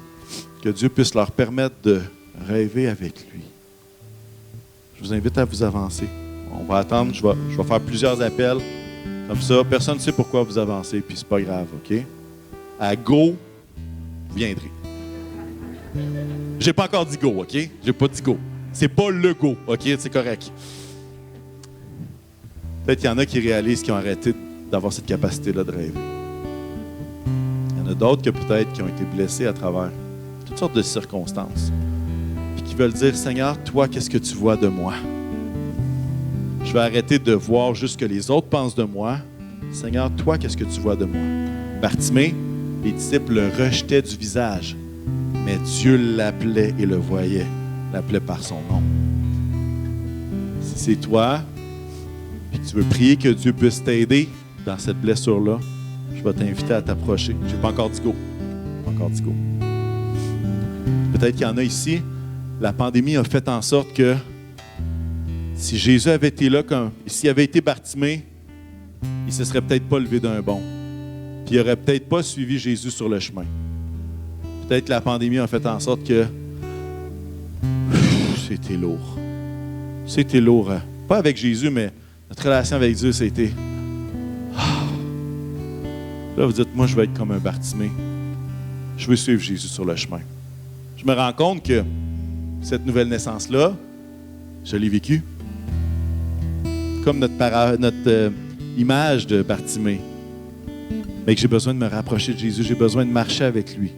que Dieu puisse leur permettre de rêver avec lui, je vous invite à vous avancer. On va attendre, je vais faire plusieurs appels. Comme ça, personne ne sait pourquoi vous avancez, puis c'est pas grave, OK? À go, vous viendrez. J'ai pas encore dit go, OK? J'ai pas dit go. C'est pas le go, OK? C'est correct. Peut-être qu'il y en a qui réalisent qu'ils ont arrêté d'avoir cette capacité-là de rêver. Il y en a d'autres que peut-être qui ont été blessés à travers toutes sortes de circonstances. Puis qui veulent dire, Seigneur, toi, qu'est-ce que tu vois de moi? Je vais arrêter de voir juste ce que les autres pensent de moi. Seigneur, toi, qu'est-ce que tu vois de moi? Bartimée, les disciples le rejetaient du visage, mais Dieu l'appelait et le voyait, l'appelait par son nom. Si c'est toi, puis tu veux prier que Dieu puisse t'aider dans cette blessure-là, je vais t'inviter à t'approcher. Je n'ai pas encore dit go. Pas encore dit go. Peut-être qu'il y en a ici, la pandémie a fait en sorte que si Jésus avait été là, s'il avait été Bartimée, il ne se serait peut-être pas levé d'un bond. Puis il n'aurait peut-être pas suivi Jésus sur le chemin. Peut-être que la pandémie a fait en sorte que c'était lourd. C'était lourd. Pas avec Jésus, mais notre relation avec Dieu, c'était Là, vous dites, moi, je veux être comme un Bartimée. Je veux suivre Jésus sur le chemin. Je me rends compte que cette nouvelle naissance-là, je l'ai vécue. Comme notre image de Bartimée. Mais que j'ai besoin de me rapprocher de Jésus, j'ai besoin de marcher avec lui.